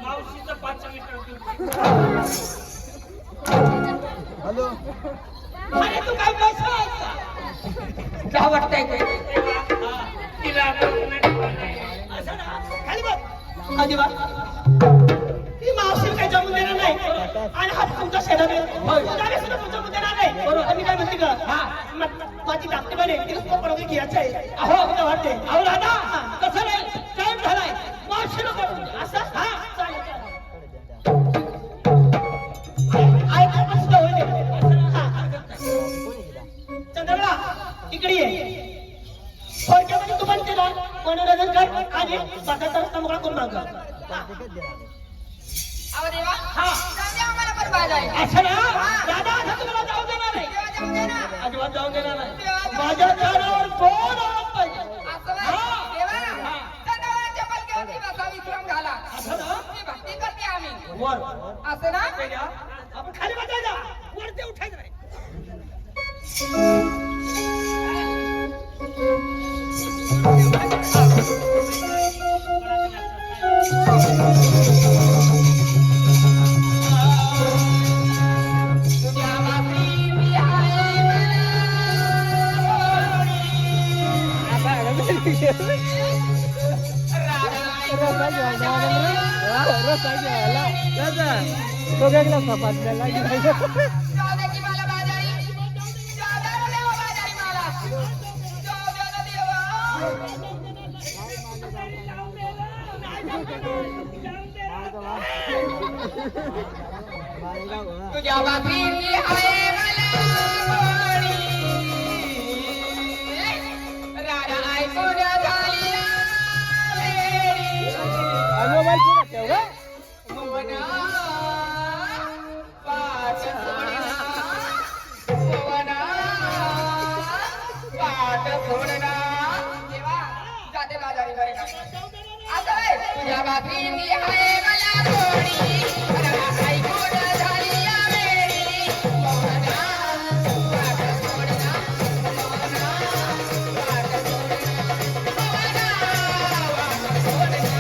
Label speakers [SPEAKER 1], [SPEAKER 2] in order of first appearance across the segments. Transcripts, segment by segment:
[SPEAKER 1] मावशीचं 5 metre.
[SPEAKER 2] Hello
[SPEAKER 1] अरे तू काय बसला
[SPEAKER 3] क्या वाटतंय ते?
[SPEAKER 1] तिला असं ना खाली बघ.
[SPEAKER 3] अजिबात
[SPEAKER 1] ती मावशी काय जमून देणार नाही आणि हा तुमचा शेडा सुद्धा तुमचा जमून देणार नाही. बरोबर मी काय म्हणते का माझी धाकटी बने तिला सुद्धा परवानगी घ्यायची आहे. अहो मला वाटते अहो दादा कसं नाही टाइम झालाय मावशी नको असं हा चालेल ऐकून पण सुद्धा होईल. चंद्रला इकडे ये. थोडक्यामध्ये तू म्हणते ना मनोरंजन कर आणि स्वतःचा रस्ता मोकळा करून माग.
[SPEAKER 4] अहो देवा
[SPEAKER 1] हा
[SPEAKER 4] जाऊ दे आम्हाला पण बाजारी.
[SPEAKER 1] अच्छा ना दादा असं तुम्हाला जाऊ देणार नाही.
[SPEAKER 4] देवा जाऊ दे ना.
[SPEAKER 1] अजिबात जाऊ देणार नाही. माझ्या कानावर कोण आलं पाहिजे.
[SPEAKER 4] असं बाई, देवा सदावरच्या पलक्यावरती बसा विश्राम घाला.
[SPEAKER 1] असं ना
[SPEAKER 4] ती भक्ती करते आम्ही.
[SPEAKER 1] वर
[SPEAKER 4] असं ना
[SPEAKER 1] आपण खाली बसायचा वरती उठायचं नाही.
[SPEAKER 4] तुझ्या बाबी मी आहे जाऊ दे की मला बाजारी. जाऊ दे रे देवा बाजारी मला. जाऊ दे ना देवा. तुझ्या बाबी मी आहे मला गोडी. राधा ऐकून झाली वेडी. मोहना पाठ सोडना. मोहना पाठ सोडना. देवा जाते बाजारी बरे का असं आहे. तुझ्या बाबी मी आहे मला गोडी. राधा ऐकून झाली वेडी. मोहना पाठ सोडना. मोहना पाठ सोडना. मोहना पाठ सोडना.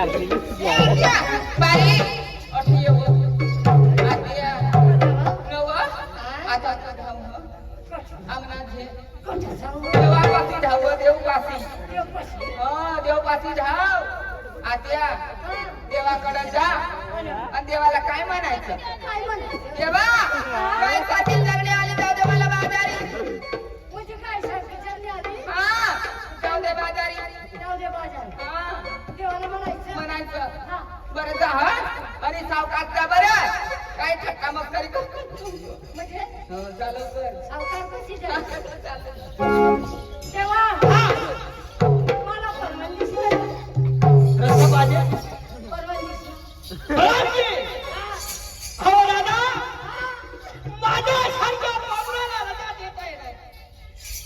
[SPEAKER 4] आत्या, बाई अठी येऊ आत्या नव आता धाव अंगणात घे देवापाशी धाव देवपाशी देवपाशी धाव आत्या देवाकडे जा आणि देवाला काय म्हणायचं देवा गायसाठी जगणे आली जाऊ दे मला बाजारी
[SPEAKER 5] म्हणजे काय सारखी चालली आली
[SPEAKER 4] हा जाऊ दे बाजारी
[SPEAKER 5] जाऊ दे बाजार
[SPEAKER 4] हा
[SPEAKER 5] देवाला म्हणायचं
[SPEAKER 4] म्हणायचं
[SPEAKER 5] हा
[SPEAKER 4] बरं जा हा आणि सावकाश जा बरं काय थक्का मग तरी
[SPEAKER 5] म्हणजे
[SPEAKER 4] झालं तर
[SPEAKER 5] सावकार कशी जा
[SPEAKER 4] चालेल
[SPEAKER 5] तेव्हा मला परवानगी
[SPEAKER 1] रस्ता पाहिजे
[SPEAKER 5] परवानगी
[SPEAKER 1] हो दादा माझ्यासारख्या बाबराला रजा देता येणार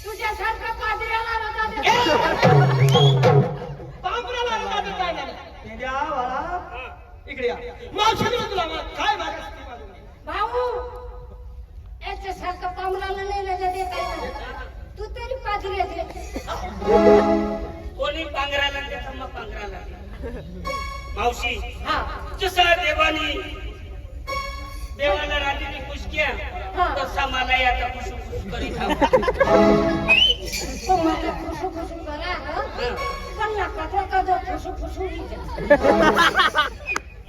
[SPEAKER 5] तुझ्यासारखा पादऱ्याला रजा दे
[SPEAKER 1] बाबराला रजा देता येणार द्या बाळा इकडे या मावशी तुला काय मागायचं
[SPEAKER 5] भाऊ याच्यासारखा पामराला नाही रजा देता येणार तू तरी पादऱ्या दे
[SPEAKER 3] कोणी पांघराला त्याचा मग पांघराला मावशी
[SPEAKER 5] हा
[SPEAKER 3] जसा देवाला रात्रीने खुश केला तसा मला आता खुश करीत आहो.
[SPEAKER 5] तुम्हाला खुशू खुशू करा कल्ला कथा कदा खुशू खुशू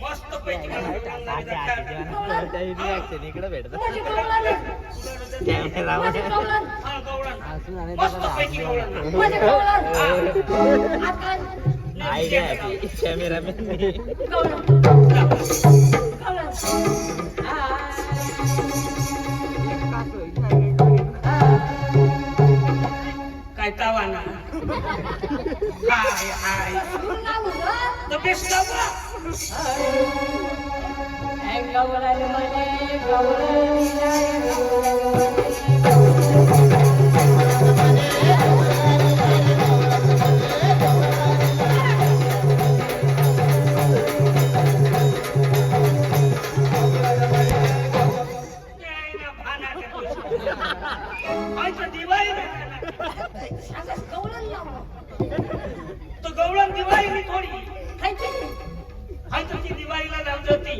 [SPEAKER 3] मस्त पैकी मला चांगला जातात.
[SPEAKER 2] इकडे भेटत
[SPEAKER 5] माझी कौलाने माझी कौलान
[SPEAKER 3] हा गवळण मस्त पैकी गवळण
[SPEAKER 5] माझी कौलान आता
[SPEAKER 2] आयडिया कॅमेरामॅन
[SPEAKER 5] कौलान कौलान
[SPEAKER 3] काय तावाना हाय हाय द बेस्ट गावा
[SPEAKER 5] गौलान म्हणे
[SPEAKER 3] तो गवळण दिवाळी थोडी
[SPEAKER 5] खायची
[SPEAKER 3] ती दिवाळीला लावून जाते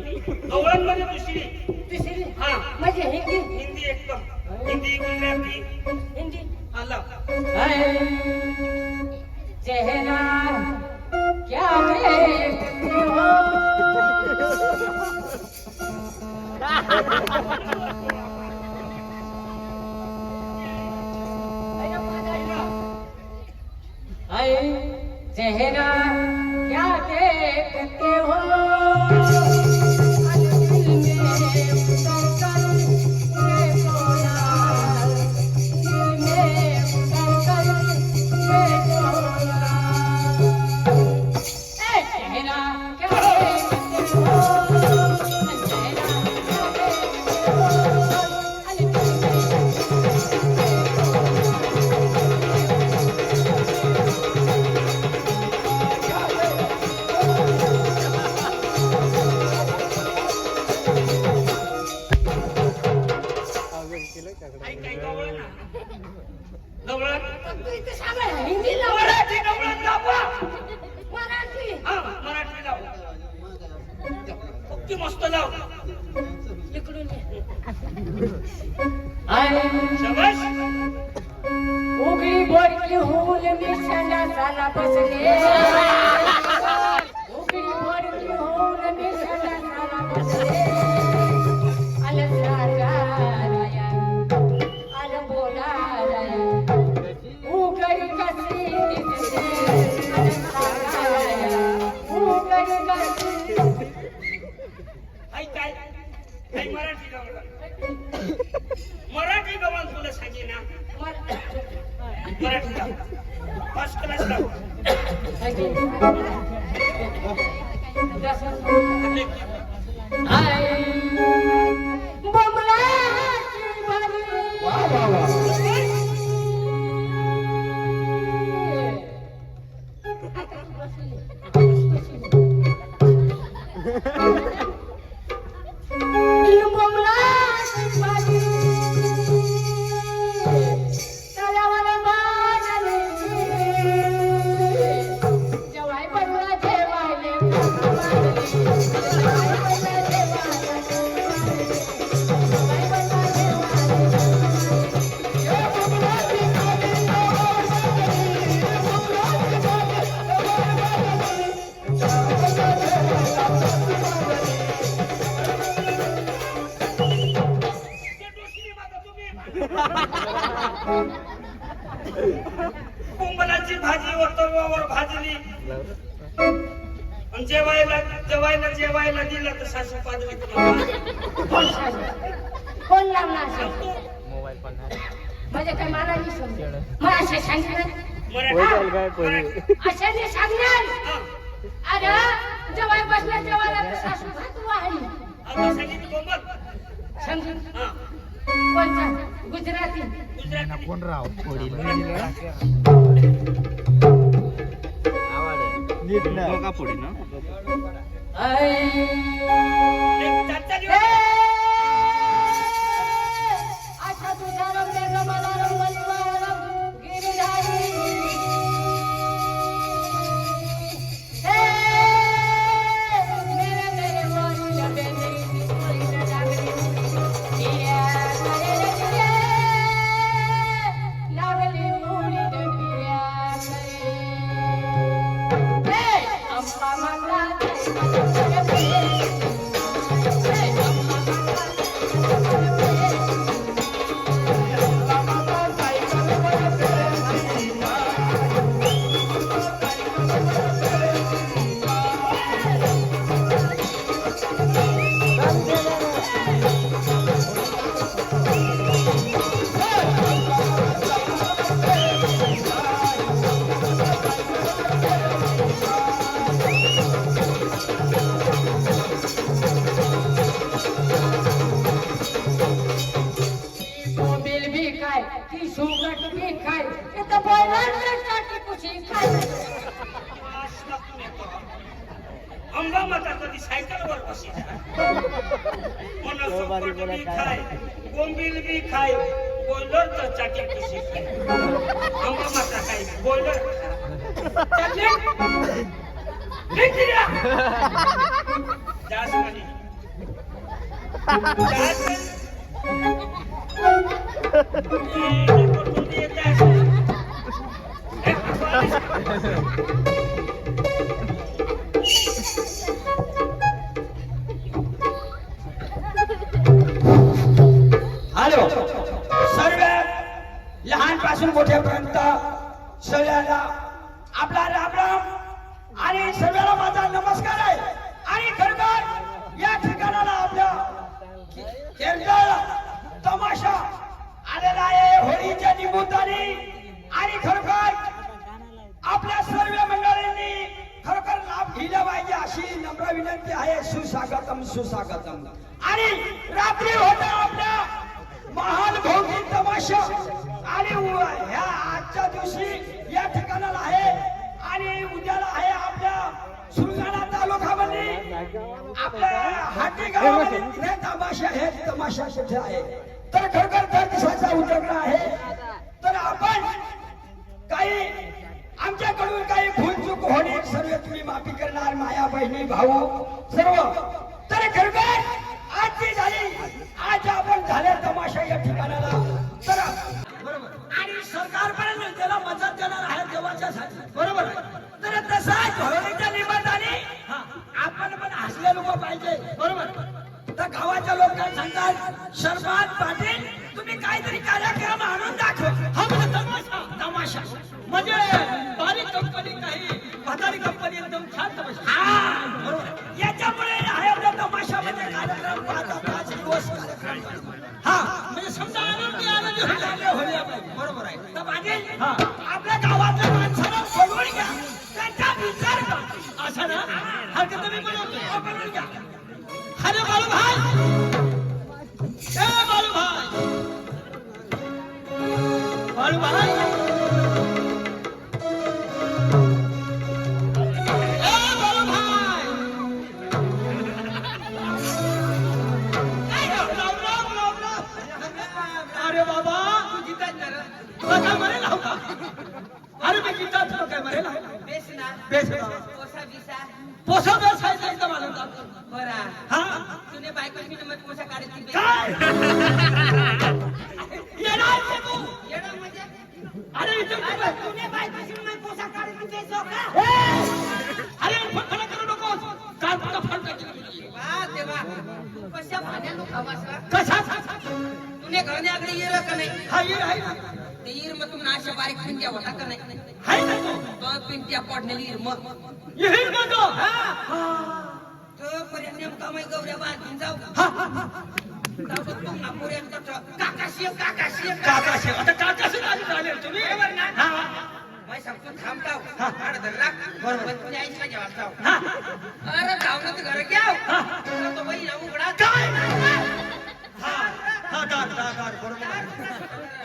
[SPEAKER 3] गवळण मध्ये दुसरी
[SPEAKER 5] दुसरी
[SPEAKER 3] हा
[SPEAKER 5] म्हणजे हिंदी
[SPEAKER 3] हिंदी एकदम हिंदी गुजराती
[SPEAKER 5] हिंदी
[SPEAKER 3] हा लाव
[SPEAKER 5] चेहरा क्या देखते हो चेहरा क्या देखते हो दिल में उतर कर ये बोला दिल में उतर कर ये बोला चेहरा क्या देखते हो चेहरा क्या
[SPEAKER 3] काय गवळण गवळण
[SPEAKER 5] तू इथे सांग हिंदी लाव
[SPEAKER 3] मराठी गवळण लावा
[SPEAKER 5] मराठी
[SPEAKER 3] हा मराठी लाव किती मस्त लाव
[SPEAKER 5] इकडून ये.
[SPEAKER 3] शाबास
[SPEAKER 5] उघडी बोरकी होऊन मिशाला झाला बसले उघडी बोरकी होऊन मिशाला झाला बसले आलं सागाराया आलं बोलाराया उघडी कशी दिसते आलं सागाराया उघडी कशी
[SPEAKER 3] काय काय काय मराठी गवळण मराठी गवळण तुला सांगे ना मराठी लाव फर्स्ट क्लास लाव
[SPEAKER 5] जेवाय बनला जेवायले
[SPEAKER 3] तव्यावर भाजली आणि जेवायला दिलं तर सासू पाजली
[SPEAKER 5] कोण सांगणार? कोण लावणार असेल?
[SPEAKER 2] मोबाईल पण नाही.
[SPEAKER 5] म्हणजे काय मला नाही समजलं. मग असे सांगणार
[SPEAKER 2] होईल काय पोरी?
[SPEAKER 5] अशाने सांगणार अरे जवाय बसल्या जेवायला तर सासू भात वाढली
[SPEAKER 3] आता सांगितलं बोंबल
[SPEAKER 5] समजून
[SPEAKER 3] हा
[SPEAKER 5] कोणचा गुजराती
[SPEAKER 3] गुजराती
[SPEAKER 2] कोण राव पोरी नीट ना पुढे ना
[SPEAKER 3] एक चाचा दिवस
[SPEAKER 5] अच्छा तुझा रंग मला रंग गिरिधारी मेरे मेरे वाली लबे मेरी कोई न लागली किया करे रे लागली उडी दंडिया करे अम्मा माता बिल भी खाय की सुगट भी खाय इथं बोलणार टाकी पुशी खाय
[SPEAKER 3] अंबा माता कधी सायकलवर बसी मनसोपट बी खाय बोंबील बी खाय बोलर तर चाटी कशी खाय अंबा माता काय बोलर चाटले निकिया जासमणी
[SPEAKER 1] हॅलो सर्व लहानपासून मोठ्यापर्यंत सगळ्यांना आपला राम राम आणि सर्वांना माझा नमस्कार आहे. आणि खरंतर या ठिकाणाला आपल्या केरळ तमाशा आलेला आहे होळीच्या निमित्ताने. आणि खरोखर आपल्या सर्व मंडळींनी खरोखर लाभ घेतला पाहिजे अशी नम्र विनंती आहे. सुस्वागतम सुस्वागतम. आणि रात्री होता आपल्या महान भोगी तमाशा आणि ह्या आजच्या दिवशी या ठिकाणाला आहे आणि उद्याला आहे आपल्या सुरगाणा तालुक्यामध्ये आपल्या हाटी गावामध्ये हे तमाशा हे तमाशा तिथे आहे. तर खरोखर दर दिवसाचा उजगडा आहे. तर आपण काही आमच्याकडून काही भूलचूक होणे सर्व तुम्ही माफी करणार माया बहिणी भाऊ सर्व. तर खरोखर आजची झाली आज आपण झाले तमाशा या ठिकाणाला. तर बरोबर आणि सरकारपर्यंत त्याला मदत देणार आहे देवाच्यासाठी बरोबर. तर तसाच होळीच्या निमित्ताने आपण पण हसले लोक पाहिजे बरोबर. तर गावाच्या लोकांना सांगतात शरबात पाटील तुम्ही काहीतरी कार्यक्रम आणून दाखवा. हा म्हणजे तमाशा तमाशा म्हणजे बारीक कंपनी काही म्हातारी कंपनी एकदम छान तमाशा. हा बरोबर. याच्यामुळे आहे आपल्या तमाशामध्ये कार्यक्रम 5 दिवस कार्यक्रम. हा म्हणजे समजा आनंदी आनंदी होल्या पाहिजे बरोबर आहे. तर पाटील आपल्या गावातल्या माणसाला बोलवून घ्या त्यांचा विचार करा असं ना. हरकत तुम्ही बोलवतो बोलवून घ्या. अरे बालू भाई ए बालू भाई बालू भाई ए बालू भाई अरे बाबा तू जिता काय मरेल हो का. अरे मी जिता तुला काय मरेल बेस ना बेस पोसा बेस आहे एकदम आनंद बरा. हा तुने बायको की नमत पोसा काढती काय येणार से तू येणार म्हणजे अरे तुने बायको की नमत पोसा काढती बेस हो का. अरे फटफट करू नको काल तुला फट टाकली. वाह देवा कशा भाड्या लोक हवासा कशा तुने घरने आकडे येर का नाही. हा येर आहे ना ते येर मग तुम्ही अशा बारीक खंड्या होता का नाही. हाय ना तो
[SPEAKER 5] तो पिंट्या पडलेली मग
[SPEAKER 1] येईल मग तो.
[SPEAKER 5] तो पर्यंत नेमका मै गौऱ्या बांधून जाऊ काकाशी
[SPEAKER 1] काकाशी आता काकाशी झाले तुम्ही हा
[SPEAKER 5] मैं सांगतो थांबताव बरोबर तुम्ही आईला जेव्हा जाऊ
[SPEAKER 1] हा
[SPEAKER 5] अरे जाऊ तर घर घ्या तो बाई ना उघडा
[SPEAKER 1] काय हा हा दार बरोबर आहे.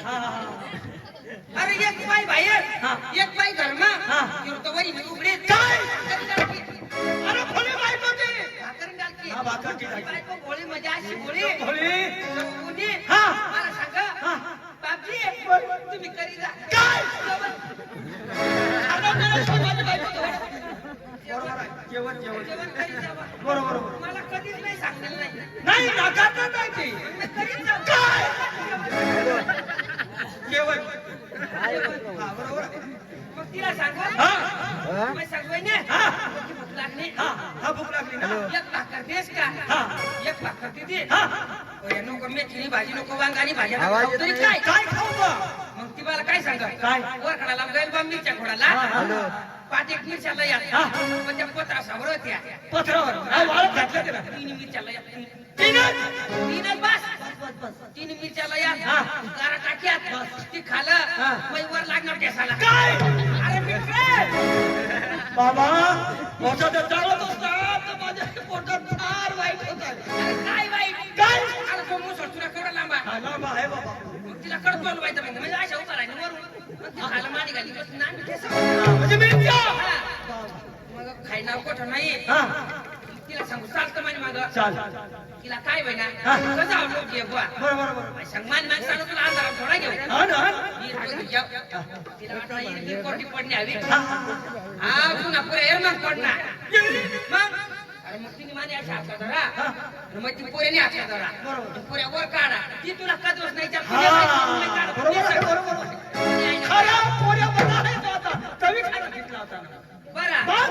[SPEAKER 1] हा हा
[SPEAKER 5] अरे एक बाई बाहेर
[SPEAKER 1] हा.
[SPEAKER 5] एक बाई घरमा
[SPEAKER 1] हा.
[SPEAKER 5] तो बाई उघडे
[SPEAKER 1] काय अरे भोळे बायको ते हा भाकरची जायची.
[SPEAKER 5] बायको भोळी मजा अशी भोळी
[SPEAKER 1] भोळे
[SPEAKER 5] कोणी
[SPEAKER 1] हा.
[SPEAKER 5] मला सांगा
[SPEAKER 1] हा.
[SPEAKER 5] बापजी तुम्ही करी जा
[SPEAKER 1] काय अरे मला सांग माझी बायको तो. बरोबर आहे जेवण
[SPEAKER 5] जेवण करी जा बा.
[SPEAKER 1] बरोबर
[SPEAKER 5] मला कधीच नाही सांगलेलं नाही
[SPEAKER 1] नाही नाकात नाही ते
[SPEAKER 5] मी करीत जाऊ.
[SPEAKER 1] काय जेवण हा बरोबर आहे.
[SPEAKER 5] मग तिला सांगा
[SPEAKER 1] हा
[SPEAKER 5] मी सांगतोय ना
[SPEAKER 1] हा
[SPEAKER 5] की भूक लागली
[SPEAKER 1] हा हा भूक लागली ना
[SPEAKER 5] एक भाकर देस का
[SPEAKER 1] हा.
[SPEAKER 5] एक भाकर दे
[SPEAKER 1] हा
[SPEAKER 5] नको मेथीची भाजी नको वांगानी भाजी
[SPEAKER 2] आवाज
[SPEAKER 5] नको तरी
[SPEAKER 2] येतोय.
[SPEAKER 5] काय
[SPEAKER 1] काय खाऊ बा
[SPEAKER 5] मग ती मला काय सांगा
[SPEAKER 1] काय?
[SPEAKER 5] वर खडाला जाईल बा मिरच्या खोडाला
[SPEAKER 1] हॅलो.
[SPEAKER 5] पाठ एक मिरच्याला या
[SPEAKER 1] हा.
[SPEAKER 5] पण त्या पत्रासावर होत्या
[SPEAKER 1] पत्रावर हा, वाळत घातलं त्याला
[SPEAKER 5] तीन मिरच्याला या
[SPEAKER 1] तीनच
[SPEAKER 5] तीनच बस तीन मिरच्याला या
[SPEAKER 1] हा.
[SPEAKER 5] गारा टाक्यात ती खालं
[SPEAKER 1] हा.
[SPEAKER 5] मग वर लागणार केसाला
[SPEAKER 1] काय
[SPEAKER 5] अरे मित्र
[SPEAKER 1] बाबा मोठा तर चालत असतात तर माझ्या पोटात फार वाईट होत आहे.
[SPEAKER 5] अरे काय बाई
[SPEAKER 1] काय
[SPEAKER 5] अरे तो मुसळ तुला केवढा लांबा
[SPEAKER 1] हा लांब आहे बाबा
[SPEAKER 5] मग तिला कडक बोलवायचं म्हणजे अशा उतारायचं वरून मग ती खायला माडी घाली बसून नांदी केस
[SPEAKER 1] हा, म्हणजे मिरच्या
[SPEAKER 5] मग खायला कोठं नाही
[SPEAKER 1] हा
[SPEAKER 5] तिला सांगू चालतं माने माग
[SPEAKER 1] चाल
[SPEAKER 5] तिला काय बहिणा
[SPEAKER 1] हा.
[SPEAKER 5] कसं आवडलं की बुवा
[SPEAKER 1] बरोबर बरोबर
[SPEAKER 5] सांग माने माग सांगू तुला अंधारात थोडा घेऊ
[SPEAKER 1] हा ना
[SPEAKER 5] ही रोज घेऊ. तिला वाटलं ही कोटी पडणे हवी
[SPEAKER 1] हा.
[SPEAKER 5] हा पुन्हा पुरे एरमात पडणार मग अरे मग तिने माने अशा हातला धरा आणि मग ती पोऱ्याने हातला धरा
[SPEAKER 1] बरोबर.
[SPEAKER 5] ती पोऱ्या वर काढा ती तुला कधवच नाही त्या
[SPEAKER 1] हा
[SPEAKER 5] पुऱ्या बाई नाही काढत.
[SPEAKER 1] बरोबर आहे बरोबर आहे. खरा पोऱ्या बना आहे तो आता कमी खायला घेतला होता
[SPEAKER 5] बरं
[SPEAKER 1] मग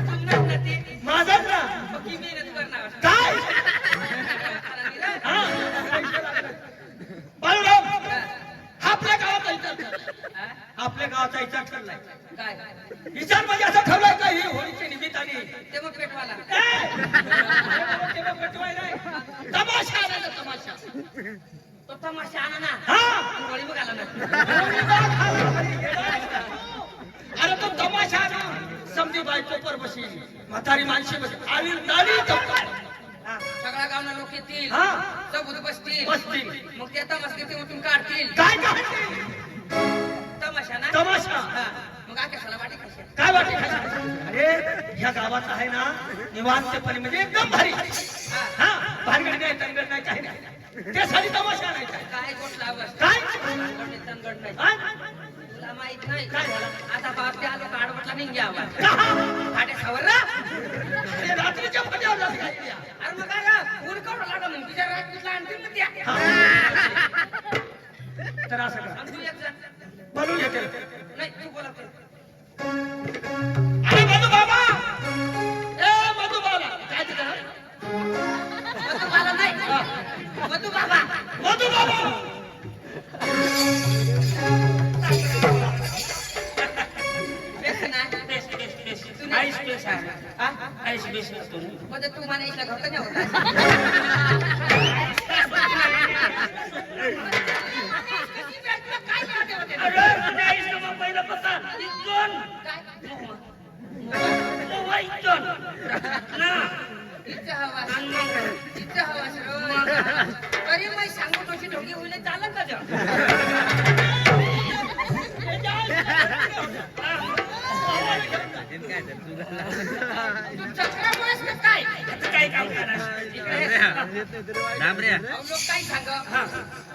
[SPEAKER 5] तुमनाच ना ते
[SPEAKER 1] माझाच ना
[SPEAKER 5] मग ती मेहनत करणार
[SPEAKER 1] काय हा बाळूराव आपल्या गावाचा विचार कर. आपल्या गावाचा विचार ठरलाय
[SPEAKER 5] काय
[SPEAKER 1] विचार म्हणजे असं ठरलाय का ही होळीच्या निमित्ताने
[SPEAKER 5] ते मग पेटवाला
[SPEAKER 1] तमाशा आणायचा तमाशा
[SPEAKER 5] तो तमाशा आणा ना
[SPEAKER 1] हा
[SPEAKER 5] गोळी बघायला ना
[SPEAKER 1] अरे तो तमाशा ना समजी बायको पर बशी म्हातारी माणशी बशी आणि नाली चौकात.
[SPEAKER 5] सगळ्या गावना लोक येतील
[SPEAKER 1] हा.
[SPEAKER 5] सबूत बसतील
[SPEAKER 1] बसतील.
[SPEAKER 5] मग त्या तमाशा उठून काढतील
[SPEAKER 1] काय काय
[SPEAKER 5] तमाशा ना
[SPEAKER 1] तमाशा.
[SPEAKER 5] हा. मग आकाशाला वाटे कशी
[SPEAKER 1] काय वाटे खायचं? अरे ह्या गावात आहे ना निवांतपणे म्हणजे एकदम भारी हा भानगड नाही तनगड नाही काही नाही त्यासाठी तमाशा नाही
[SPEAKER 5] काय गोष्ट आवड
[SPEAKER 1] काय
[SPEAKER 5] तंगड नाही
[SPEAKER 1] हा?
[SPEAKER 5] तुला माहित नाही
[SPEAKER 1] काय झालं?
[SPEAKER 5] आता बाप त्या लोक आडवटला नाही घ्यावा
[SPEAKER 1] का?
[SPEAKER 5] फाटे खावर ना
[SPEAKER 1] अरे रात्रीच्या फट्यावर जाते काय त्या?
[SPEAKER 5] अरे मग काय ऊन कवडा लागा मग तुझ्या रात्रीतला आणतील ना त्या
[SPEAKER 1] हा. तर असं करा
[SPEAKER 5] आणि तू एक जण
[SPEAKER 1] बोलून येते
[SPEAKER 5] नाही तू बोलत
[SPEAKER 1] अरे मधू बाबा ए मधू बाबा काय ते करा?
[SPEAKER 5] मधू बाबा नाही मधू बाबा
[SPEAKER 1] मधू बाबा
[SPEAKER 5] बेस ना तू नाही बेस हा
[SPEAKER 3] आईस बेस नसतो ना.
[SPEAKER 5] म्हणजे तू मला इथलं घरचं नाही होता काय करते होते
[SPEAKER 3] अरे तुझ्या आईचं मग पहिलं पत्ता इथून मोवा इथून ना
[SPEAKER 5] इथं हवा सर्व तरी मी सांगू तशी ढोंगी होईल चालत का जग तू चक्रामुळेच का काय
[SPEAKER 3] आता काय काम करणार
[SPEAKER 5] लोक काय सांग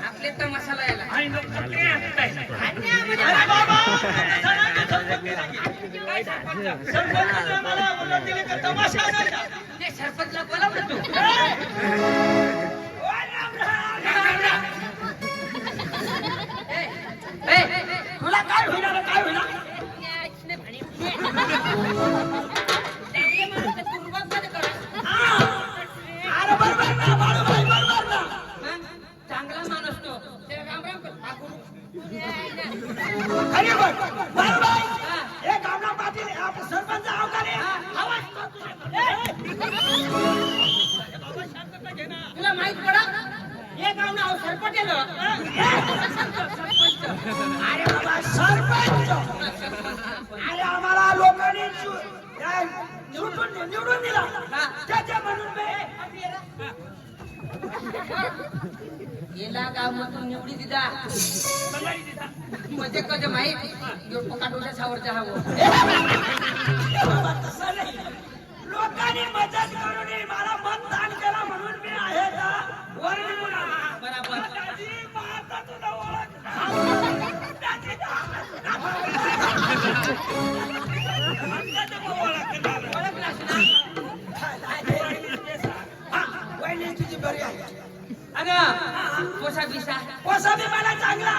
[SPEAKER 5] आपले तर मसाला यायला
[SPEAKER 3] आणि लोक काय आणताय?
[SPEAKER 1] अरे बाबा
[SPEAKER 5] काय सरपंच
[SPEAKER 1] सरपंचाने आम्हाला बोलत दिले का तमाशा आणायचा
[SPEAKER 5] ते सरपंचला बोलावलं तू
[SPEAKER 1] तुला काय होणार काय होणार अरे बरोबर ना बाळूभाई बरोबर ना
[SPEAKER 5] चांगला माणूस तो ते राम राम कर. हा गुरु.
[SPEAKER 1] अरे बघ
[SPEAKER 5] तुला माहित पडा हे गाव नाव सरपटेल
[SPEAKER 1] अरे बाबा सरपंच अरे आम्हाला लोकांनी निवडून दिला त्याच्या म्हणून
[SPEAKER 5] गेला गाव मधून निवडी दिदा म्हणजे कधी माहित काटोच्या सावरच्या हवं
[SPEAKER 1] तसं नाही लोकांनी मदत करून मला मतदान केला म्हणून मी आहे का वर निघून आला.
[SPEAKER 5] बरोबर
[SPEAKER 1] दादी, माझा तुला ओळख दादी, हा, वहिनी तुझी बरी आहे
[SPEAKER 5] अगं पोसा बिसा
[SPEAKER 1] कोसा बी मला चांगला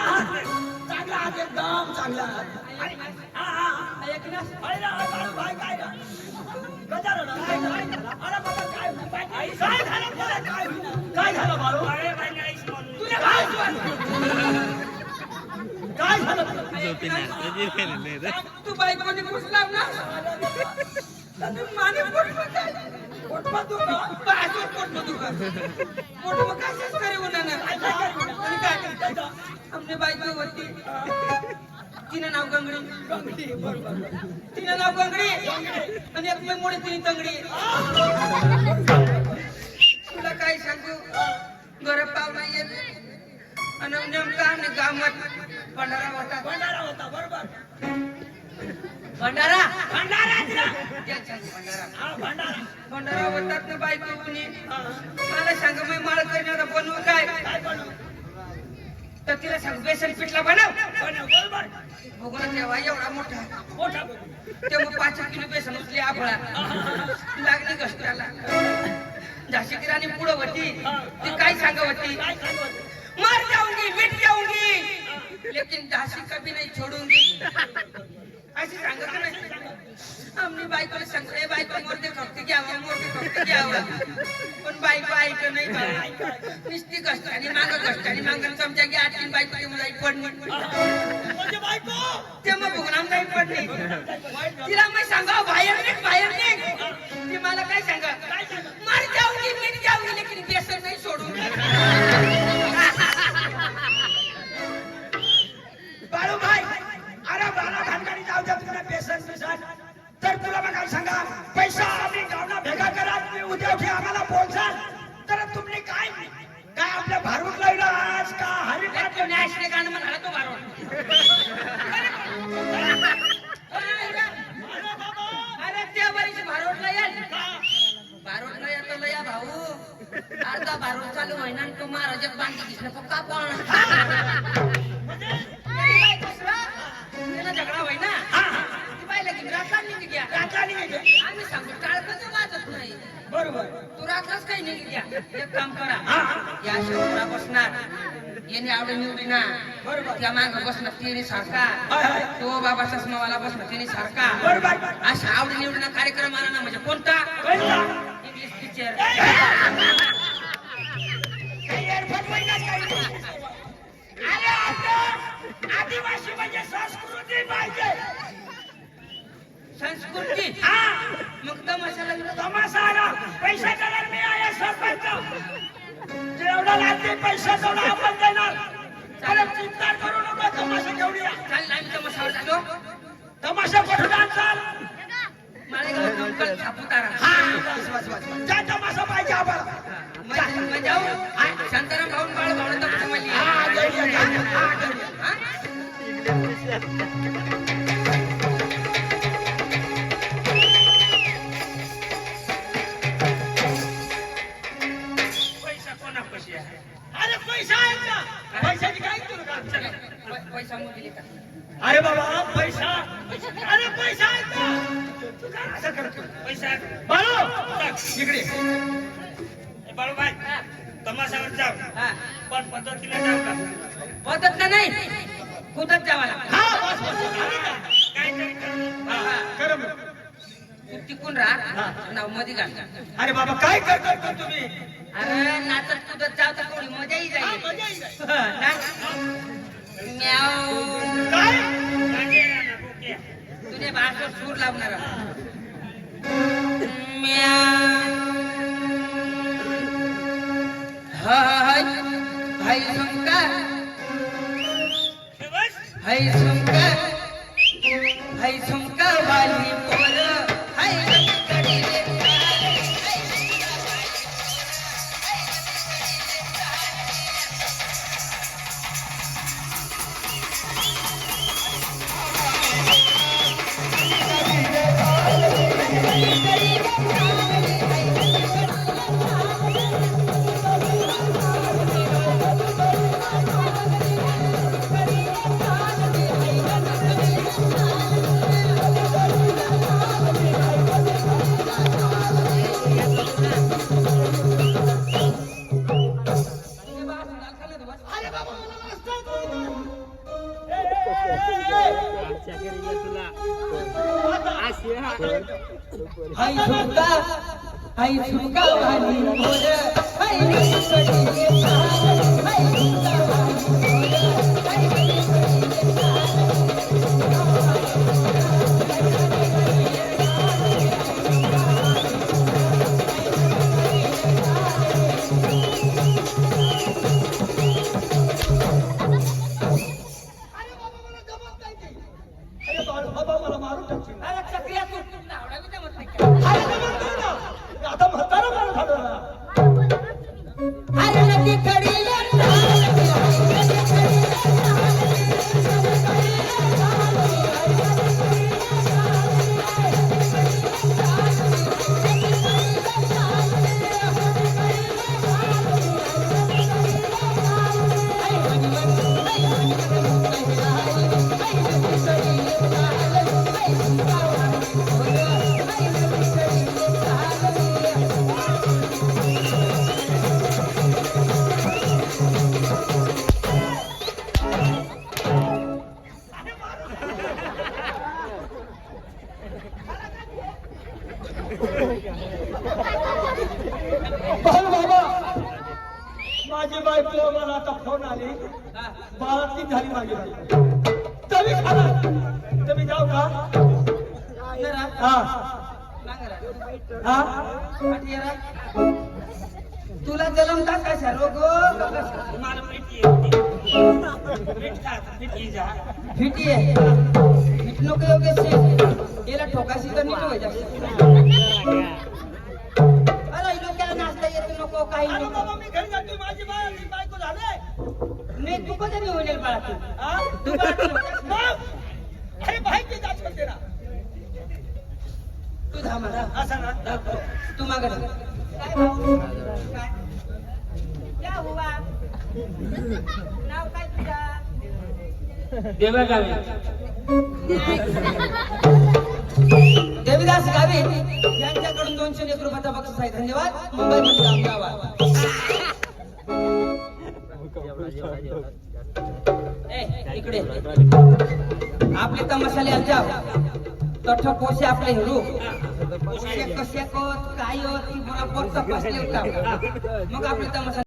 [SPEAKER 1] चांगला हात एकदम चांगला हात. आणि हा हा
[SPEAKER 5] ऐक ना
[SPEAKER 1] अरे ना, अरे बाय काय ना गजानन, काय झालं? अरे बाबा काय काय झालं तुला? काय झालं बाळू?
[SPEAKER 3] अरे बाई नाहीच म्हणून.
[SPEAKER 1] तुला काय झालं? काय झालं तुला?
[SPEAKER 5] तू बायकोनी पुस लावला माने
[SPEAKER 1] पोटમાં दुखलं?
[SPEAKER 5] बाजू पोटમાં दुखा पोटમાં कशाच करे होणार ना आणि काय आमने बायको होती तिनं नाव गंगडी तिनं नाव गंगडी आणि एक मी मोठी तिने तंगडी तुला काय सांगू घर पावला येत आणि नेमका आणि गावात भंडारा होता
[SPEAKER 1] भंडारा होता बरोबर
[SPEAKER 5] भंडारा
[SPEAKER 1] भंडारा
[SPEAKER 5] भंडारा
[SPEAKER 1] हा भंडारा
[SPEAKER 5] भंडारा होतात ना बायको कुणी मला सांग मी माळ करणार बनवू काय
[SPEAKER 1] काय बनवू
[SPEAKER 5] तर तिला सांग बेसन पिठला बनव
[SPEAKER 1] बनव बरोबर
[SPEAKER 5] भोगला तेव्हा एवढा मोठा
[SPEAKER 1] मोठा
[SPEAKER 5] तेव्हा 5 किलो बेसन उचली आफळा लागली घसऱ्याला झाशी राणी पुढं होती ती काय सांगवती
[SPEAKER 1] काय सांगत
[SPEAKER 5] मर जाऊंगी मिट जाऊंगी लेकिन झाशी कभी नहीं छोडूंगी अशी सांगत नाही आम्ही बायकोला सांगतो ए बायको मोरते खपते घ्यावं पण बायको ऐक नाही नुसती कष्ट आणि मागं समजा की आठवण बायको ते मला पडली
[SPEAKER 1] म्हणजे बायको
[SPEAKER 5] ते मग भुगनाम नाही पडली तिला मी सांगा बाहेर निघ ती मला काय सांगा मर जाऊंगी मिट जाऊंगी लेकिन बेसन नाही सोडूंगी
[SPEAKER 1] बाळू भाई अरे मला भानगडी जाऊ द्या तुला बेसन तर तुला मग सांगा पैसा आम्ही गावना भेगा करा तुम्ही उद्या उठी आम्हाला पोहोचाल तर तुम्ही काय काय आपल्या भारूक लावला आज का हरिपाठ
[SPEAKER 5] नॅशनल गाणं म्हणाला तो मारून अरे त्या बारीची भारोटला येईल भारोटला येतो या भाऊ अर्धा भारोट चालू होईना आणि तो महाराजात बांधली दिसला पक्का पण झगडा होईना ती पाहिलं की रातला निघी घ्या आम्ही सांगतो टाळकच वाजत नाही
[SPEAKER 1] बरोबर
[SPEAKER 5] तू रात्राच काही निघी घ्या एक काम करा या शहरा बसणार येणे आवडे निवडी ना त्या माग बसणार तिने सारखा तो बाबा चष्मावाला बसणार तिने सारखा अशा आवडी निवडीना कार्यक्रम आला ना म्हणजे कोणता इंग्लिश टीचर
[SPEAKER 1] अरे आदिवासी म्हणजे संस्कृती पाहिजे
[SPEAKER 5] संस्कृती मग तमाशाला
[SPEAKER 1] तमाशा आला पैसा देणार मी आहे सरपंच जेवढा लागते पैसा तेवढा आपण देणार अरे चिंता करू नका तमाशा घेऊन या
[SPEAKER 5] चालेल आम्ही तमाशावर जातो
[SPEAKER 1] तमाशा कुठून आणचाल
[SPEAKER 5] माळेगाव कंकल सापुतारा
[SPEAKER 1] त्या तमाशा पाहिजे आम्हाला
[SPEAKER 5] जाऊ शांताराम भाऊन बाळ भाऊ तर
[SPEAKER 3] पैसा कोणापाशी आहे?
[SPEAKER 1] अरे पैसा आहे का पैशाची काय करू का
[SPEAKER 5] पैसा मोदी का
[SPEAKER 1] अरे बाबा पैसा अरे पैसा आहे का तू काय असं करतो
[SPEAKER 3] पैसा
[SPEAKER 1] बाळू इकडे
[SPEAKER 3] ए, बाळूभाई तमाशावर जाऊ
[SPEAKER 5] हा
[SPEAKER 3] पण पद्धतीने जाऊ का
[SPEAKER 5] पद्धत ना नाही कुदत जावाला
[SPEAKER 1] हा बस बस
[SPEAKER 3] काहीतरी करू
[SPEAKER 1] कर
[SPEAKER 5] तू टिकून राहा नाव मध्ये घाल
[SPEAKER 1] अरे बाबा काय करताय का तुम्ही
[SPEAKER 5] अरे नाचत कुदत जाव तर थोडी मजाही जाईल ना म्याव
[SPEAKER 1] काय
[SPEAKER 3] मागे या ना, डोक्या.
[SPEAKER 5] तुझ्या भाषेवर सूर लावणार म्याव हाय हाय झुमका हाय झुमका हाय झुमका वाली पोर हाय कडीले
[SPEAKER 1] अरे बाबा मला नसतं तू.
[SPEAKER 5] हाय झुमका हाय झुमका वाली मोर हाय कडीले हाय झुमका वाली मोर हाय
[SPEAKER 1] अरे बाबा मला जमत नाही ते. अरे बाबा मला मारून टाकशील.
[SPEAKER 5] अरे चक्रिया तू नावडा बी जमत नाही का?
[SPEAKER 1] अरे जमत नाही ना. आता म्हातारा मला झालं ना.
[SPEAKER 5] अरे नदी कडीले
[SPEAKER 1] पण बाबा माझी बायको मला आता फोन आली. बाळाती झाली माझी बायको. तरी खरा तुम्ही जाऊ का? हा हा
[SPEAKER 5] तुला जलमता कशा रोग
[SPEAKER 3] मला पिठी येते. पीठ खात पिठी जा.
[SPEAKER 5] फिटी आहे फिट नको योग्य से याला ठोकाशी तर नीट व्हायचं अरे लोकांना नाचता येत नको काही
[SPEAKER 1] अरे
[SPEAKER 5] नको
[SPEAKER 1] बाबा मी घरी जातो. माझी बायको झाले.
[SPEAKER 5] नाही तू कधी होईल बाळा तू
[SPEAKER 1] हा?
[SPEAKER 5] तू बाळा
[SPEAKER 1] मग? अरे बाहेर जात होते ना.
[SPEAKER 5] तू थांब आता.
[SPEAKER 1] असं ना.
[SPEAKER 5] तू मागे थांब. काय भाऊ? काय? क्या हुआ? नाव काय तुझा? देवीदास गावित यांच्याकडून 201 रुपयाचा बक्षीस आहे. धन्यवाद. मुंबई मध्ये अहमदाबाद. इकडे आपले तर मसाले आलजा तठ पोसे आपले हिरू कसे कोत काय होत की बरोबर तपासले होता मग आपले तर मसाले